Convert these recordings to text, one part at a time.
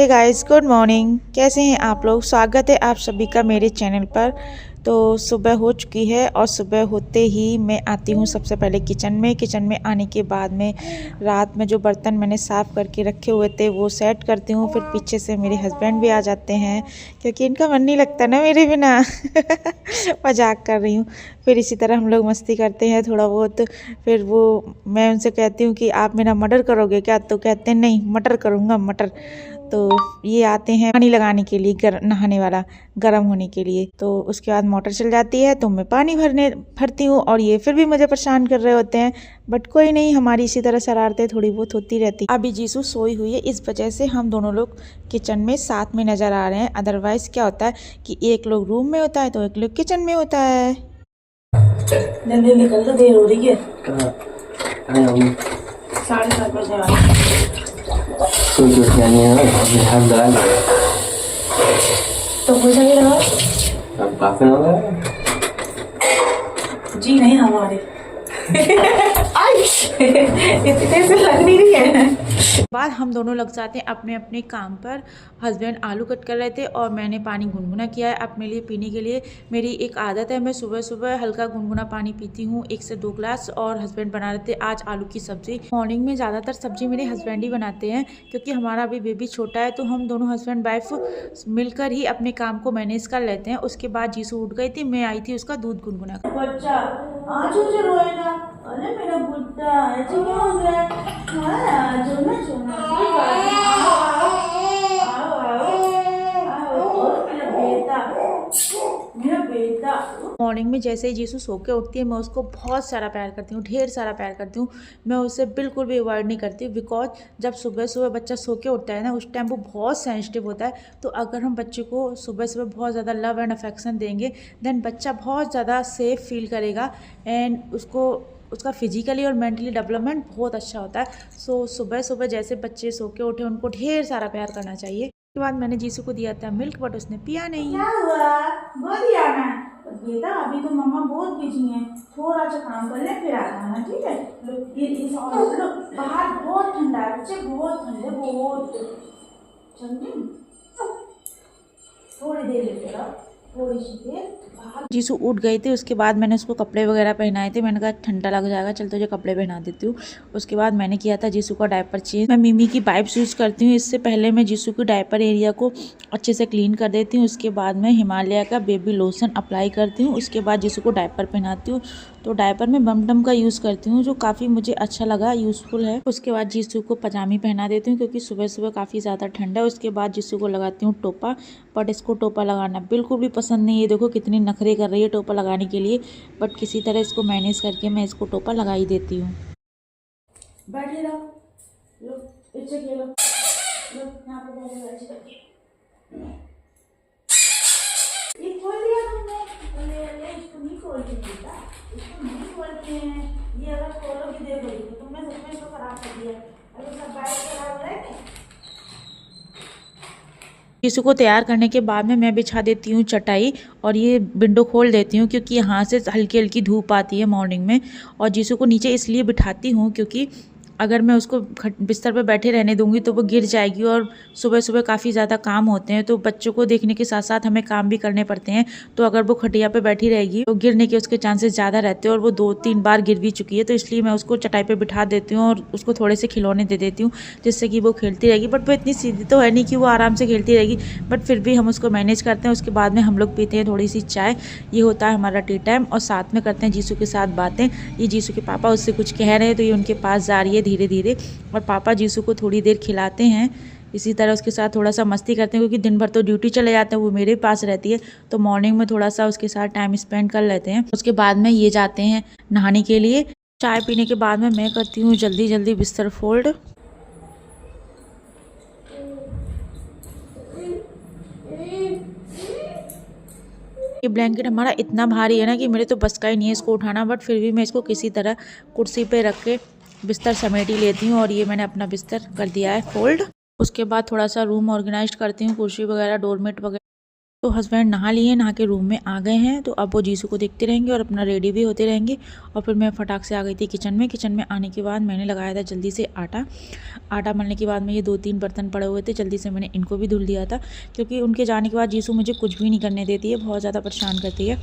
Hey guys, good morning. कैसे हैं आप लोग? स्वागत है आप सभी का मेरे चैनल पर। तो सुबह हो चुकी है और सुबह होते ही मैं आती हूँ सबसे पहले किचन में आने के बाद में रात में जो बर्तन मैंने साफ़ करके रखे हुए थे वो सेट करती हूँ। फिर पीछे से मेरे हस्बैंड भी आ जाते हैं क्योंकि इनका मन नहीं लगता ना मेरे बिना। मजाक कर रही हूँ। फिर इसी तरह हम लोग मस्ती करते हैं थोड़ा बहुत। फिर वो मैं उनसे कहती हूँ कि आप मेरा मटर करोगे क्या? तो कहते हैं नहीं, मटर करूँगा, मटर। तो ये आते हैं पानी लगाने के लिए, नहाने वाला गर्म होने के लिए। तो उसके बाद मोटर चल जाती है तो मैं पानी भरती हूँ और ये फिर भी मुझे परेशान कर रहे होते हैं। बट कोई नहीं, हमारी इसी तरह शरारतें थोड़ी बहुत होती रहती। अभी जीसू सोई हुई है, इस वजह से हम दोनों लोग किचन में साथ में नज़र आ रहे हैं। अदरवाइज क्या होता है कि एक लोग रूम में होता है तो एक लोग किचन में होता है। जल्दी निकल, तो देर हो रही है। 7:30 बजे तो हो जाएगा। अब काफी हो गया जी नहीं हमारे। इतने से लग नहीं रही है। बाद हम दोनों लग जाते हैं अपने अपने काम पर। हस्बैंड आलू कट कर रहे थे और मैंने पानी गुनगुना किया है अपने लिए पीने के लिए। मेरी एक आदत है, मैं सुबह सुबह हल्का गुनगुना पानी पीती हूँ, 1 से 2 ग्लास। और हस्बैंड बना रहे थे आज आलू की सब्ज़ी। मॉर्निंग में ज़्यादातर सब्ज़ी मेरे हस्बैंड ही बनाते हैं क्योंकि हमारा अभी बेबी छोटा है, तो हम दोनों हस्बैंड वाइफ मिलकर ही अपने काम को मैनेज कर लेते हैं। उसके बाद जीसू उठ गई थी, मैं आई थी उसका दूध गुनगुना कर। बच्चा आज जो रोएगा, अरे मेरा बुड्ढा ऐसे क्या हो गया? हाँ, जो ना कोई बात नहीं। आओ आओ आओ आओ, मेरा बेटा। मॉर्निंग में जैसे ही जीसू सो के उठती है मैं उसको बहुत सारा प्यार करती हूँ, ढेर सारा प्यार करती हूँ। मैं उसे बिल्कुल भी अवॉइड नहीं करती बिकॉज जब सुबह सुबह बच्चा सो के उठता है ना, उस टाइम वो बहुत सेंसिटिव होता है। तो अगर हम बच्चे को सुबह सुबह बहुत ज़्यादा लव एंड अफेक्शन देंगे देन बच्चा बहुत ज़्यादा सेफ फील करेगा एंड उसका फिजिकली और मेंटली डेवलपमेंट बहुत अच्छा होता है। सो सुबह सुबह जैसे बच्चे सो के उठे उनको ढेर सारा प्यार करना चाहिए। उसके बाद मैंने जीसू को दिया था मिल्क, बट उसने पिया नहीं। क्या हुआ? बहुत याद है बेटा, अभी तो मम्मा बहुत बिजी है, थोड़ा सा काम कर ले फिर आ जाना, ठीक है? लो, बाहर बहुत ठंडा है बच्चे, बहुत ठंडे, बहुत ठंडे। थोड़ी देर लेते रहो, थोड़ी सी देर। जीसू उठ गए थे, उसके बाद मैंने उसको कपड़े वगैरह पहनाए थे। मैंने कहा ठंडा लग जाएगा, चल तुझे कपड़े पहना देती हूँ। उसके बाद मैंने किया था जीसू का डायपर चेंज। मैं मिमी की वाइप्स यूज़ करती हूँ, इससे पहले मैं जीसू की डायपर एरिया को अच्छे से क्लीन कर देती हूँ। उसके बाद मैं हिमालय का बेबी लोशन अप्लाई करती हूँ। उसके बाद जीसू को डायपर पहनाती हूँ। तो डायपर में बमडम का यूज़ करती हूँ जो काफ़ी मुझे अच्छा लगा, यूज़फुल है। उसके बाद जीसू को पजामी पहना देती हूँ क्योंकि सुबह सुबह काफ़ी ज़्यादा ठंडा है। उसके बाद जीसू को लगाती हूँ टोपा, बट इसको टोपा लगाना बिल्कुल भी पसंद नहीं है। देखो कितनी नखरे कर रही है टोपा लगाने के लिए, बट किसी तरह इसको मैनेज करके मैं इसको टोपा लगा ही देती हूँ। बैठे रहो, लो इसे खेलो, लो यहाँ पे बैठे। ये खोल दिया तुमने? ले इसको नहीं खोलते बेटा, इसको नहीं खोलते हैं। ये अगर खोलोगे देखोगे तो तुमने सच में इसको खराब कर दिया। अगर सब बैठ खराब हो रहा है। जीसू को तैयार करने के बाद में मैं बिछा देती हूँ चटाई और ये विंडो खोल देती हूँ क्योंकि यहाँ से हल्की हल्की धूप आती है मॉर्निंग में। और जीसू को नीचे इसलिए बिठाती हूँ क्योंकि अगर मैं उसको बिस्तर पर बैठे रहने दूंगी तो वो गिर जाएगी और सुबह सुबह काफ़ी ज़्यादा काम होते हैं, तो बच्चों को देखने के साथ साथ हमें काम भी करने पड़ते हैं। तो अगर वो खटिया पे बैठी रहेगी तो गिरने के उसके चांसेस ज़्यादा रहते हैं और वो 2-3 बार गिर भी चुकी है। तो इसलिए मैं उसको चटाई पे बिठा देती हूँ और उसको थोड़े से खिलौने दे देती हूँ जिससे कि वो खेलती रहेगी। बट वो इतनी सीधी तो है नहीं कि वो आराम से खेलती रहेगी, बट फिर भी हम उसको मैनेज करते हैं। उसके बाद में हम लोग पीते हैं थोड़ी सी चाय, ये होता है हमारा टी टाइम। और साथ में करते हैं जीसू के साथ बातें। ये जीसू के पापा उससे कुछ कह रहे हैं तो ये उनके पास जा रही है धीरे धीरे, और पापा जीसू को थोड़ी देर खिलाते हैं। इसी तरह उसके साथ थोड़ा सा मस्ती करते हैं क्योंकि दिन भर तो ड्यूटी चले जाते हैं, वो मेरे पास रहती है। तो मॉर्निंग में थोड़ा सा उसके साथ टाइम स्पेंड कर लेते हैं। उसके बाद में ये जाते हैं नहाने के लिए। चाय पीने के बाद में मैं करती हूँ जल्दी जल्दी बिस्तर फोल्ड। ये ब्लैंकेट हमारा इतना भारी है ना कि मेरे तो बस का ही नहीं है इसको उठाना, बट फिर भी मैं इसको किसी तरह कुर्सी पे रख के बिस्तर समेट ही लेती हूँ। और ये मैंने अपना बिस्तर कर दिया है फोल्ड। उसके बाद थोड़ा सा रूम ऑर्गेनाइज करती हूँ, कुर्सी वगैरह, डोरमेट वगैरह तो हस्बैंड नहा लिए, नहा के रूम में आ गए हैं। तो अब वो जीसू को देखते रहेंगे और अपना रेडी भी होते रहेंगे। और फिर मैं फटाक से आ गई थी किचन में। किचन में आने के बाद मैंने लगाया था जल्दी से आटा मलने के बाद में ये 2-3 बर्तन पड़े हुए थे, जल्दी से मैंने इनको भी धुल दिया था, क्योंकि उनके जाने के बाद जीसू मुझे कुछ भी नहीं करने देती है, बहुत ज़्यादा परेशान करती है।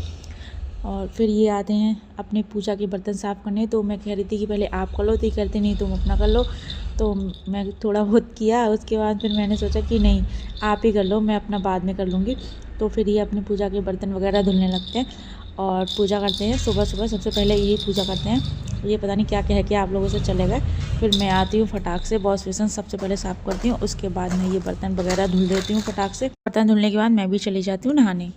और फिर ये आते हैं अपनी पूजा के बर्तन साफ़ करने। तो मैं कह रही थी कि पहले आप कर लो, तो ये कहते नहीं तुम अपना कर लो। तो मैं थोड़ा बहुत किया, उसके बाद फिर मैंने सोचा कि नहीं आप ही कर लो, मैं अपना बाद में कर लूँगी। तो फिर ये अपनी पूजा के बर्तन वगैरह धुलने लगते हैं और पूजा करते हैं। सुबह सुबह सबसे पहले यही पूजा करते हैं। ये पता नहीं क्या कह के आप लोगों से चले गए। फिर मैं आती हूँ फटाक से, वॉश बेसिन सबसे पहले साफ़ करती हूँ, उसके बाद मैं ये बर्तन वगैरह धुल देती हूँ फटाक से। बर्तन धुलने के बाद मैं भी चली जाती हूँ नहाने।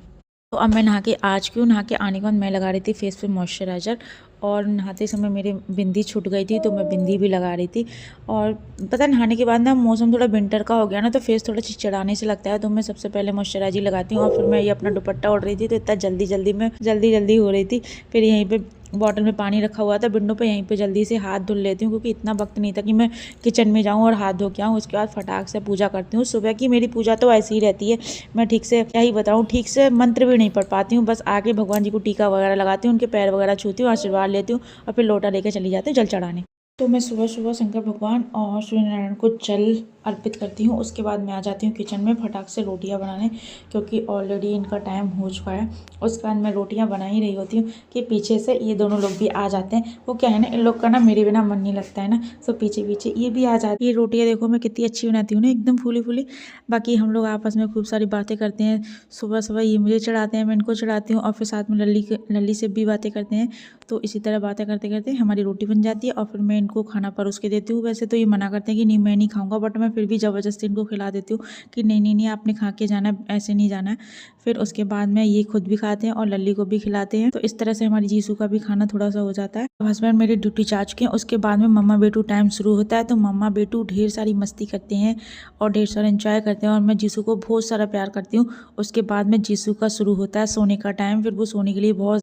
तो अब मैं नहा के नहा के आने के बाद मैं लगा रही थी फेस पे मॉइस्चराइज़र। और नहाते समय मेरी बिंदी छूट गई थी, तो मैं बिंदी भी लगा रही थी। और पता नहाने के बाद ना मौसम थोड़ा विंटर का हो गया ना, तो फेस थोड़ा चिड़चिड़ाने से लगता है। तो मैं सबसे पहले मॉइस्चराइज़र लगाती हूँ और फिर मैं ये अपना दुपट्टा ओढ़ रही थी। तो इतना जल्दी हो रही थी। फिर यहीं पे बॉटल में पानी रखा हुआ था विंडो पे, यहीं पे जल्दी से हाथ धुल लेती हूँ, क्योंकि इतना वक्त नहीं था कि मैं किचन में जाऊँ और हाथ धो के आऊँ। उसके बाद फटाक से पूजा करती हूँ। सुबह की मेरी पूजा तो ऐसी ही रहती है, मैं ठीक से क्या ही बताऊँ, ठीक से मंत्र भी नहीं पढ़ पाती हूँ। बस आके भगवान जी को टीका वगैरह लगाती हूँ, उनके पैर वगैरह छूती हूँ, आशीर्वाद लेती हूँ और फिर लोटा लेकर चली जाती हूँ जल चढ़ाने। तो मैं सुबह सुबह शंकर भगवान और सूर्य नारायण को जल अर्पित करती हूँ। उसके बाद मैं आ जाती हूँ किचन में फटाक से रोटियाँ बनाने, क्योंकि ऑलरेडी इनका टाइम हो चुका है। उसके बाद मैं रोटियाँ बना ही रही होती हूँ कि पीछे से ये दोनों लोग भी आ जाते हैं। वो क्या है ना, इन लोग का ना मेरे बिना मन नहीं लगता है ना, तो पीछे पीछे ये भी आ जाती है। ये रोटियाँ देखो मैं कितनी अच्छी बनाती हूँ ना, एकदम फूली फूली। बाकी हम लोग आपस में खूब सारी बातें करते हैं। सुबह सुबह ये मुझे चढ़ाते हैं, मैं इनको चढ़ाती हूँ और फिर साथ में लल्ली से भी बातें करते हैं। तो इसी तरह बातें करते करते हमारी रोटी बन जाती है और फिर मैं इनको खाना परोस के देती हूँ। वैसे तो ये मना करते हैं कि नहीं मैं नहीं खाऊंगा, बट मैं फिर भी ज़बरदस्ती इनको खिला देती हूँ कि नहीं आपने खा के जाना है, ऐसे नहीं जाना है। फिर उसके बाद में ये खुद भी खाते हैं और लल्ली को भी खिलाते हैं। तो इस तरह से हमारी जीसू का भी खाना थोड़ा सा हो जाता है। हस्बैंड मेरी ड्यूटी जा चुके हैं। उसके बाद में मम्मा बेटू टाइम शुरू होता है। तो मम्मा बेटू ढेर सारी मस्ती करते हैं और ढेर सारा एंजॉय करते हैं और मैं जीसू को बहुत सारा प्यार करती हूँ। उसके बाद में जीसू का शुरू होता है सोने का टाइम। फिर वो सोने के लिए बहुत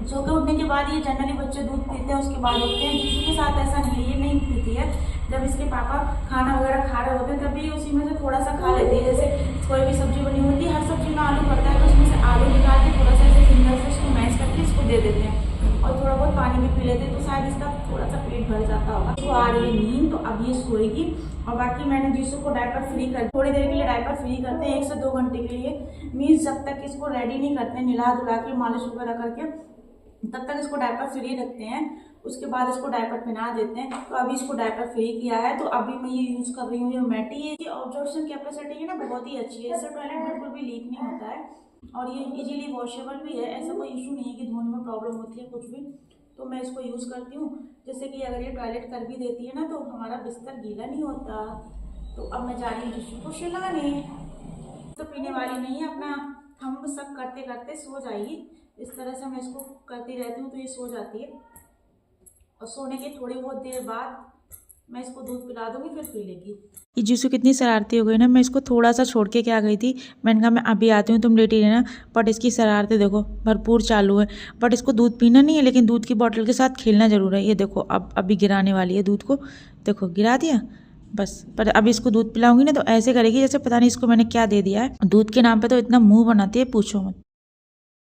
सो के उठने के बाद ये जनरली बच्चे दूध पीते हैं, उसके बाद उठते हैं। जीसू के साथ ऐसा नहीं है, ये नहीं पीती है। जब इसके पापा खाना वगैरह खा रहे होते हैं तभी उसी में से थोड़ा सा खा लेती है। जैसे कोई भी सब्जी बनी होती है, हर सब्जी में आलू पड़ता है, तो उसमें से आलू निकाल के थोड़ा सा ऐसे फिंगर से उसको मैश करके इसको दे देते हैं और थोड़ा बहुत पानी भी पी लेते हैं। तो शायद इसका थोड़ा सा पेट भर जाता होगा। इसको आ रही है नींद, तो अब ये सोएगी। और बाकी मैंने जीसू को डायपर फ्री कर, थोड़ी देर के लिए डायपर फ्री करते हैं, 1 से 2 घंटे के लिए। मीन्स जब तक इसको रेडी नहीं करते, निला धुला के मालिश वगैरह करके, तब तक इसको डायपर फ्री रखते हैं। उसके बाद इसको डायपर पहना देते हैं। तो अभी इसको डायपर फ्री किया है, तो अभी मैं ये यूज़ कर रही हूँ। ये मैटी है, ये ऑब्जॉर्प्शन कैपेसिटी है ना बहुत ही अच्छी है, इससे टॉयलेट बिल्कुल भी लीक नहीं होता है और ये इजीली वॉशेबल भी है। ऐसा कोई इशू नहीं है कि धोने में प्रॉब्लम होती है कुछ भी। तो मैं इसको यूज़ करती हूँ। जैसे कि अगर ये टॉयलेट कर भी देती है ना, तो हमारा बिस्तर गीला नहीं होता। तो अब मैं जा रही हूँ जिसको को सुलाने। तो पीने वाली नहीं है, अपना हम सब करते करते सो जाएगी। इस तरह से मैं इसको करती रहती हूँ, तो ये सो जाती है। और सोने के थोड़ी बहुत देर बाद मैं इसको दूध पिला दूंगी, फिर पी लेगी। ये जीसू कितनी शरारती हो गई ना, मैं इसको थोड़ा सा छोड़ के क्या गई थी। मैंने कहा मैं अभी आती हूँ, तुम लेटी रहना। बट इसकी शरारतें देखो भरपूर चालू है। बट इसको दूध पीना नहीं है, लेकिन दूध की बोतल के साथ खेलना जरूर है। ये देखो अब अभी गिराने वाली है दूध को, देखो गिरा दिया बस। पर अब इसको दूध पिलाऊंगी ना, तो ऐसे करेगी जैसे पता नहीं इसको मैंने क्या दे दिया है। दूध के नाम पे तो इतना मुंह बनाती है, पूछो मत।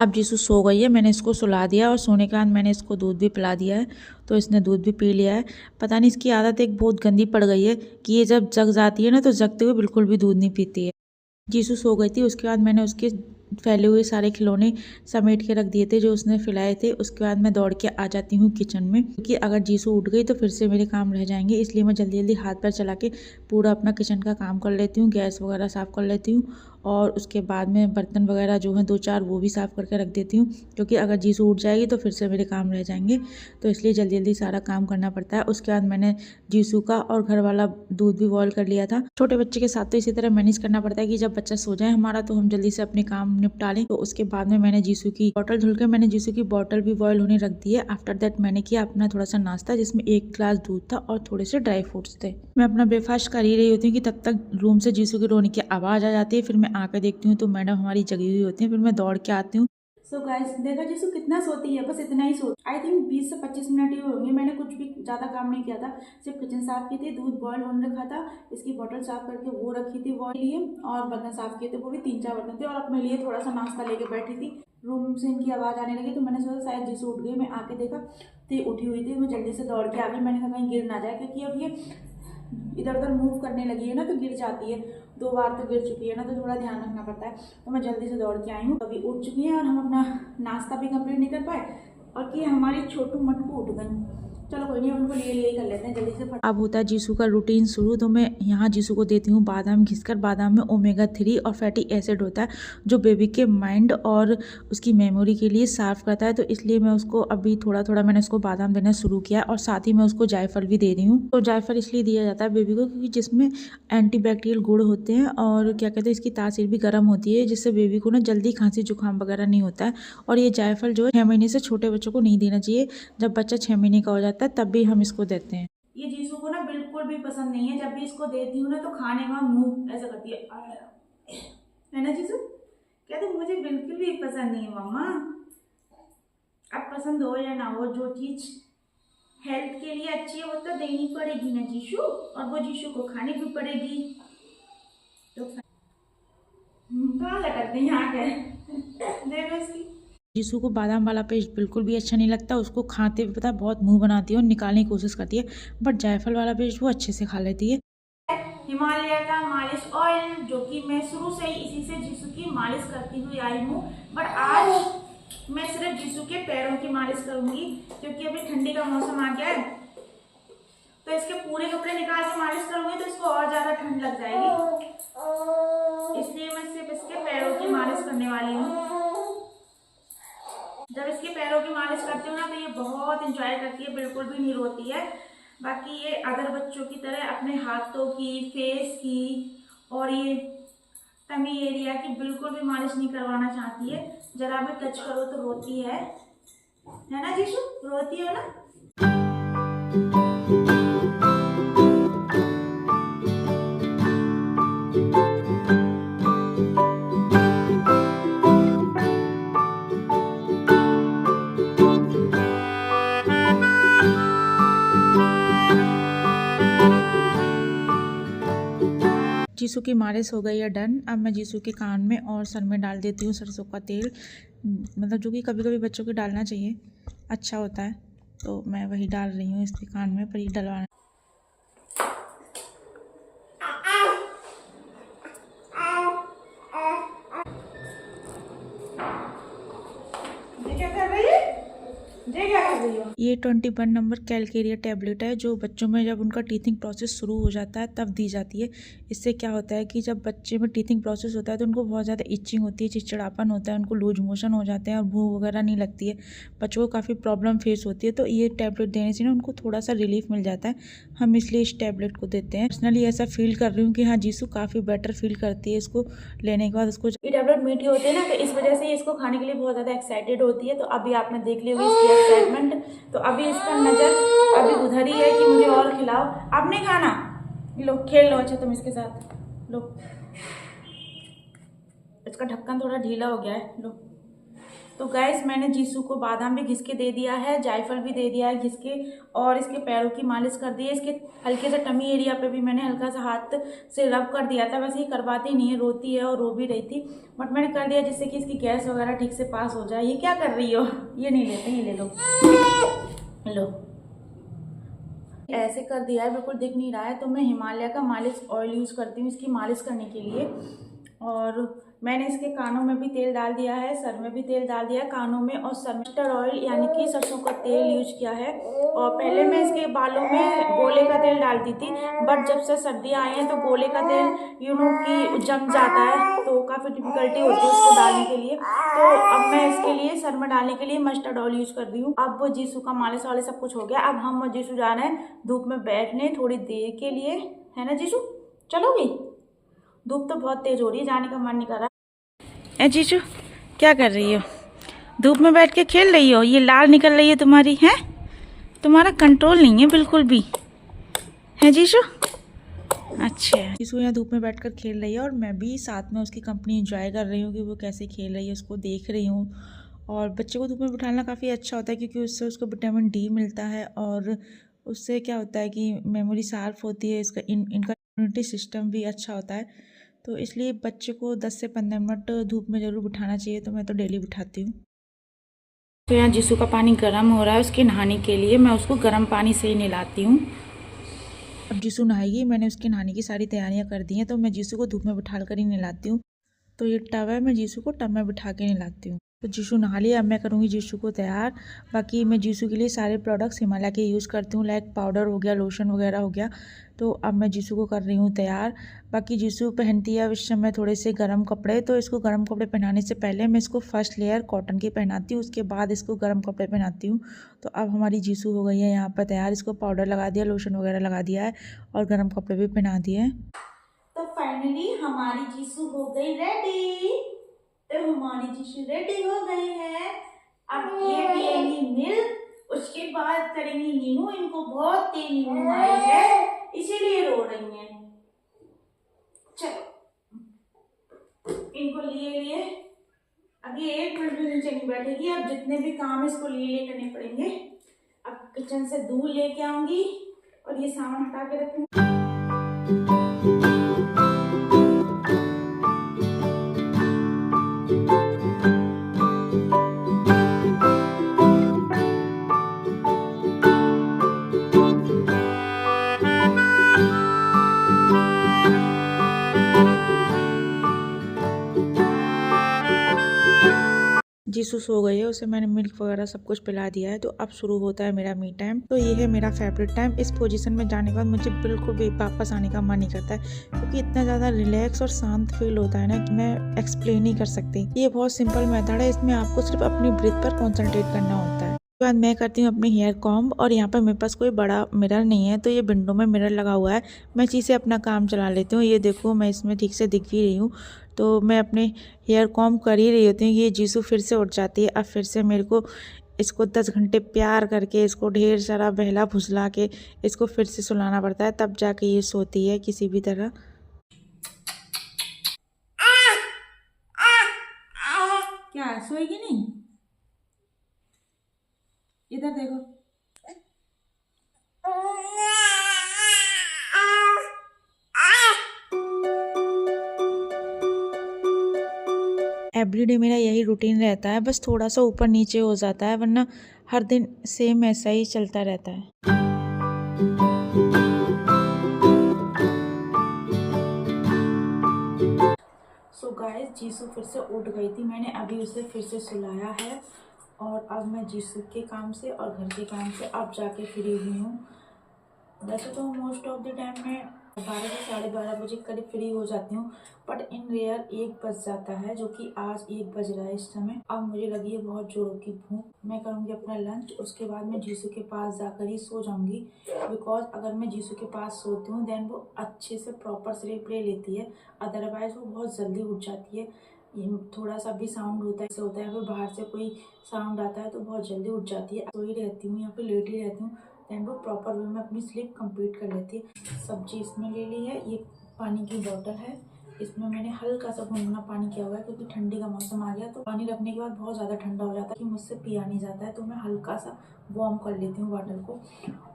अब जीसू सो गई है, मैंने इसको सुला दिया और सोने के बाद मैंने इसको दूध भी पिला दिया है। तो इसने दूध भी पी लिया है। पता नहीं इसकी आदत एक बहुत गंदी पड़ गई है कि ये जब जग जाती है ना, तो जगते हुए बिल्कुल भी दूध नहीं पीती है। जीसू सो गई थी, उसके बाद मैंने उसके फैले हुए सारे खिलौने समेट के रख दिए थे जो उसने फैलाए थे। उसके बाद मैं दौड़ के आ जाती हूँ किचन में, क्योंकि अगर जीसू उठ गई तो फिर से मेरे काम रह जाएंगे। इसलिए मैं जल्दी जल्दी हाथ पैर चला के पूरा अपना किचन का काम कर लेती हूँ, गैस वगैरह साफ़ कर लेती हूँ और उसके बाद में बर्तन वगैरह जो हैं 2-4 वो भी साफ़ करके रख देती हूँ, क्योंकि अगर जीसू उठ जाएगी तो फिर से मेरे काम रह जाएंगे। तो इसलिए जल्दी जल्दी सारा काम करना पड़ता है। उसके बाद मैंने जीसू का और घर वाला दूध भी बॉयल कर लिया था। छोटे बच्चे के साथ तो इसी तरह मैनेज करना पड़ता है कि जब बच्चा सो जाए हमारा, तो हम जल्दी से अपने काम निपटा लें। तो उसके बाद में मैंने जीसू की बॉटल धुल के मैंने जीसू की बॉटल भी बॉयल होने रख दी है। आफ्टर दैट मैंने किया अपना थोड़ा सा नाश्ता, जिसमें 1 गिलास दूध था और थोड़े से ड्राई फ्रूट्स थे। मैं अपना ब्रेकफास्ट कर ही रही होती हूँ कि तब तक रूम से जीसू की रोने की आवाज़ आ जाती है। फिर मैं आकर देखती हूँ तो मैडम हमारी जगी हुई होती है। फिर मैं दौड़ के आती हूँ। सो गाइस देखा जिसको कितना सोती है, बस इतना ही सोती। आई थिंक 20 से 25 मिनट ही होंगे। मैंने कुछ भी ज़्यादा काम नहीं किया था, सिर्फ किचन साफ की थी, दूध बॉयल होने रखा था, इसकी बॉटल साफ करके वो रखी थी बॉयल लिए, और बर्तन साफ किए थे, वो भी 3-4 बर्तन थे, और अपने लिए थोड़ा सा नाश्ता लेके बैठी थी। रूम से इनकी आवाज़ आने लगी तो मैंने सोचा शायद जिसू उठ गई। मैं आके देखा तो ये उठी हुई थी। मैं जल्दी से दौड़ के आ गई। मैंने कहा कहीं गिर ना जाए, क्योंकि अब ये इधर उधर मूव करने लगी है ना तो गिर जाती है। 2 बार तो गिर चुकी है ना, तो थोड़ा ध्यान रखना पड़ता है। तो मैं जल्दी से दौड़ के आई हूँ। अभी उठ चुकी है और हम अपना नाश्ता भी कंप्लीट नहीं कर पाए, और कि हमारी छोटू मटकू उठ गई। चलो कोई नहीं, उनको लिए कर लेते हैं जल्दी से। अब होता है जीसू का रूटीन शुरू। तो मैं यहाँ जीसू को देती हूँ बादाम घिसकर। बादाम में ओमेगा 3 और फैटी एसिड होता है, जो बेबी के माइंड और उसकी मेमोरी के लिए साफ़ करता है। तो इसलिए मैं उसको अभी थोड़ा थोड़ा मैंने उसको बादाम देना शुरू किया है, और साथ ही मैं उसको जायफल भी दे रही हूँ। तो जायफल इसलिए दिया जाता है बेबी को क्योंकि जिसमें एंटीबैक्टीरियल गुण होते हैं, और क्या कहते हैं इसकी तासीर भी गर्म होती है, जिससे बेबी को ना जल्दी खांसी जुकाम वगैरह नहीं होता है। और ये जायफल जो है 6 महीने से छोटे बच्चों को नहीं देना चाहिए। जब बच्चा 6 महीने का हो जाता है तब भी हम इसको देते हैं। ये जीसू को ना बिल्कुल भी पसंद नहीं है। जब भी इसको देती हूँ ना तो खाने में मुंह ऐसा करती है ना जीसू? कहते मुझे बिल्कुल भी पसंद नहीं है मम्मा। अब पसंद हो या ना हो, जो चीज हेल्थ के लिए अच्छी है वो तो देनी पड़ेगी ना जीशू, और वो जीशू को खानी भी पड़ेगी। तो कहाँ लटकते हैं यहाँ के देखो इसकी। जीसू को बादाम वाला पेस्ट बिल्कुल भी अच्छा नहीं लगता। उसको खाते हुए पता है बहुत मुंह बनाती है और निकालने की कोशिश करती है, बट जायफल वाला पेस्ट वो अच्छे से खा लेती है। हिमालय का मालिश ऑयल, जो कि मैं शुरू से ही इसी से जीसू की मालिश करती हुई आई हूँ, बट आज मैं सिर्फ जीसू के पैरों की मालिश करूंगी, क्योंकि अभी ठंडी का मौसम आ गया है। तो इसके पूरे कपड़े निकाल के मालिश करूंगी तो इसको और ज्यादा ठंड लग जाएगी, इसलिए मैं सिर्फ इसके पैरों की मालिश करने वाली हूँ। जब इसके पैरों की मालिश करती हूँ ना तो ये बहुत इंजॉय करती है, बिल्कुल भी नहीं रोती है। बाकी ये अदर बच्चों की तरह अपने हाथों की, फेस की और ये टमी एरिया की बिल्कुल भी मालिश नहीं करवाना चाहती है। जरा भी टच करो तो रोती है ना जीशु? रोती है ना? जीसू की मालिश हो गई है डन। अब मैं जीसू के कान में और सर में डाल देती हूँ सरसों का तेल, मतलब जो कि कभी कभी बच्चों को डालना चाहिए, अच्छा होता है। तो मैं वही डाल रही हूँ इसके कान में, पर ये डलवाना। ये 21 नंबर कैलकेरिया टैबलेट है, जो बच्चों में जब उनका टीथिंग प्रोसेस शुरू हो जाता है तब दी जाती है। इससे क्या होता है कि जब बच्चे में टीथिंग प्रोसेस होता है तो उनको बहुत ज़्यादा इचिंग होती है, चिड़चिड़ापन होता है, उनको लूज मोशन हो जाते हैं और भूख वगैरह नहीं लगती है। बच्चों को काफ़ी प्रॉब्लम फेस होती है, तो ये टैबलेट देने से ना उनको थोड़ा सा रिलीफ मिल जाता है। हम इसलिए इस टैबलेट को देते हैं। पर्सनली ऐसा फील कर रही हूँ कि हाँ जीसू काफ़ी बेटर फील करती है इसको लेने के बाद। उसको ये टैबलेट मीठी होती है ना, तो इस वजह से इसको खाने के लिए बहुत ज़्यादा एक्साइटेड होती है। तो अभी आपने देख ली होगी इसकी एक्साइटमेंट। तो अभी इसका नज़र अभी उधर ही है कि मुझे और खिलाओ। अब नहीं खाना, लो खेल लो। अच्छा तुम इसके साथ लो। इसका ढक्कन थोड़ा ढीला हो गया है, लो। तो गाइस मैंने जीसू को बादाम भी घिस के दे दिया है, जायफल भी दे दिया है घिस के, और इसके पैरों की मालिश कर दी है। इसके हल्के से टमी एरिया पे भी मैंने हल्का सा हाथ से रब कर दिया था। वैसे ये करवाती नहीं है, रोती है और रो भी रही थी, बट मैंने कर दिया जिससे कि इसकी गैस वगैरह ठीक से पास हो जाए। ये क्या कर रही हो? ये नहीं लेते, ये ले लो, लो। ऐसे कर दिया है, बिल्कुल दिख नहीं रहा है। तो मैं हिमालय का मालिश ऑयल यूज़ करती हूँ इसकी मालिश करने के लिए। और मैंने इसके कानों में भी तेल डाल दिया है, सर में भी तेल डाल दिया है। कानों में और सर में मस्टर्ड ऑयल यानी कि सरसों का तेल यूज किया है। और पहले मैं इसके बालों में गोले का तेल डालती थी, बट जब से सर्दियाँ आई हैं तो गोले का तेल कि जम जाता है, तो काफ़ी डिफिकल्टी होती है उसको डालने के लिए। तो अब मैं इसके लिए सर में डालने के लिए मस्टर्ड ऑयल यूज कर रही हूँ। अब वो जीसू का मालिश वाले सब कुछ हो गया। अब हम और जीसू जाना है धूप में बैठने थोड़ी देर के लिए, है ना जीसू? चलोगी? धूप तो बहुत तेज हो रही है, जाने का मन नहीं कर रहा। ए जीजू क्या कर रही हो? धूप में बैठ के खेल रही हो? ये लार निकल रही है तुम्हारी, है? तुम्हारा कंट्रोल नहीं है बिल्कुल भी, है जीजू? अच्छा, जीजू यहाँ धूप में बैठकर खेल रही है और मैं भी साथ में उसकी कंपनी एंजॉय कर रही हूँ कि वो कैसे खेल रही है, उसको देख रही हूँ। और बच्चे को धूप में बिठाना काफ़ी अच्छा होता है क्योंकि उससे उसको विटामिन डी मिलता है और उससे क्या होता है कि मेमोरी शार्प होती है, इसका इनका इम्यूनिटी सिस्टम भी अच्छा होता है। तो इसलिए बच्चे को 10 से 15 मिनट धूप में ज़रूर बिठाना चाहिए, तो मैं तो डेली बिठाती हूँ। तो यहाँ जीसू का पानी गर्म हो रहा है उसके नहाने के लिए, मैं उसको गर्म पानी से ही नहलाती हूँ। अब जीसू नहाएगी, मैंने उसके नहाने की सारी तैयारियाँ कर दी हैं, तो मैं जीसू को धूप में बिठा कर ही नहलाती हूँ। तो ये टब है, मैं जीसू को टब में बिठा के नहलाती हूँ। तो जीसू नहा लिया, अब मैं करूँगी जीसू को तैयार। बाकी मैं जीसू के लिए सारे प्रोडक्ट्स हिमालय के यूज़ करती हूँ, लाइक पाउडर हो गया, लोशन वगैरह हो गया। तो अब मैं जीसू को कर रही हूँ तैयार। बाकी जीसू पहनती है इस समय थोड़े से गर्म कपड़े, तो इसको गर्म कपड़े पहनाने से पहले मैं इसको फर्स्ट लेयर कॉटन की पहनाती हूँ, उसके बाद इसको गर्म कपड़े पहनाती हूँ। तो अब हमारी जीसू हो गई है यहाँ पर तैयार, इसको पाउडर लगा दिया, लोशन वगैरह लगा दिया है और गर्म कपड़े भी पहना दिए हैं। तो फाइनली हमारी जीसू हो गई रेडी। तो हमारी जीसू रेडी हो गई है। अब ये पिएंगी मिल्क, उसके बाद करेंगी नीनू। इनको बहुत तेज नीनू आई है, इसीलिए रो रही हैं। चलो इनको लिए अब ये 1 मिनट भी नीचे नहीं बैठेगी। अब जितने भी काम इसको लिए करने पड़ेंगे। अब किचन से दूध लेके आऊंगी और ये सामान हटा के रखूंगी। जीसू सो गई है, उसे मैंने मिल्क वगैरह सब कुछ पिला दिया है। तो अब शुरू होता है मेरा मी टाइम। तो ये है मेरा फेवरेट टाइम। इस पोजीशन में जाने के बाद मुझे बिल्कुल भी वापस आने का मन नहीं करता है क्योंकि इतना ज़्यादा रिलैक्स और शांत फील होता है ना कि मैं एक्सप्लेन नहीं कर सकती। ये बहुत सिंपल मेथड है, इसमें आपको सिर्फ अपनी ब्रीथ पर कॉन्सेंट्रेट करना होता है। उसके बाद मैं करती हूँ अपनी हेयर कॉम्ब और यहाँ पर मेरे पास कोई बड़ा मिरर नहीं है, तो ये विंडो में मिरर लगा हुआ है, मैं इसी से अपना काम चला लेती हूँ। ये देखो मैं इसमें ठीक से दिख भी रही हूँ। तो मैं अपने हेयर कॉम्ब कर ही रही होती हूँ, ये जीसू फिर से उठ जाती है। अब फिर से मेरे को इसको 10 घंटे प्यार करके इसको ढेर सारा बहला फुसला के इसको फिर से सुलाना पड़ता है, तब जाके ये सोती है किसी भी तरह। क्या सोएगी नहीं? इधर देखो। एवरीडे मेरा यही रूटीन रहता है, बस थोड़ा सा ऊपर नीचे हो जाता है, वरना हर दिन सेम ऐसा ही चलता रहता है। सो गाइस जीसू फिर से उठ गई थी, मैंने अभी उसे फिर से सुलाया है और अब मैं जीसू के काम से और घर के काम से अब जाके फ्री हुई हूँ। वैसे तो मोस्ट ऑफ द टाइम मैं 12 से 12:30 बजे करीब फ्री हो जाती हूँ, बट इन रेयर 1 बज जाता है, जो कि आज 1 बज रहा है इस समय। अब मुझे लगी है बहुत जोरों की भूख, मैं करूँगी अपना लंच, उसके बाद मैं जीसू के पास जाकर ही सो जाऊँगी। बिकॉज अगर मैं जीसू के पास सोती हूँ देन वो अच्छे से प्रॉपर स्लीप ले लेती है, अदरवाइज वो बहुत जल्दी उठ जाती है। थोड़ा सा भी साउंड होता है फिर बाहर से कोई साउंड आता है तो बहुत जल्दी उठ जाती है। सोई रहती हूँ या फिर लेट ही रहती हूँ, देन वो प्रॉपर वे में अपनी स्लीप कंप्लीट कर लेती है। सब्जी इसमें ले ली है, ये पानी की बोतल है, इसमें मैंने हल्का सा गुनगुना पानी किया हुआ है क्योंकि ठंडी का मौसम आ गया तो पानी रखने के बाद बहुत ज़्यादा ठंडा हो जाता है कि मुझसे पिया नहीं जाता है, तो मैं हल्का सा वार्म कर लेती हूँ वाटर को।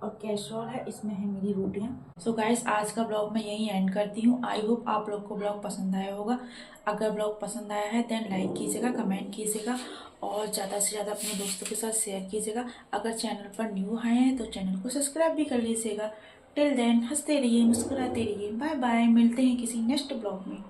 और कैस्ट्रॉल है, इसमें है मेरी रोटियाँ। सो गाइस आज का ब्लॉग मैं यहीं एंड करती हूँ। आई होप आप लोग को ब्लॉग पसंद आया होगा। अगर ब्लॉग पसंद आया है देन लाइक कीजिएगा, कमेंट कीजिएगा और ज़्यादा से ज़्यादा अपने दोस्तों के साथ शेयर कीजिएगा। अगर चैनल पर न्यू आए हैं तो चैनल को सब्सक्राइब भी कर लीजिएगा। टिल देन हंसते रहिए, मुस्कुराते रहिए। बाय बाय, मिलते हैं किसी नेक्स्ट ब्लॉग में।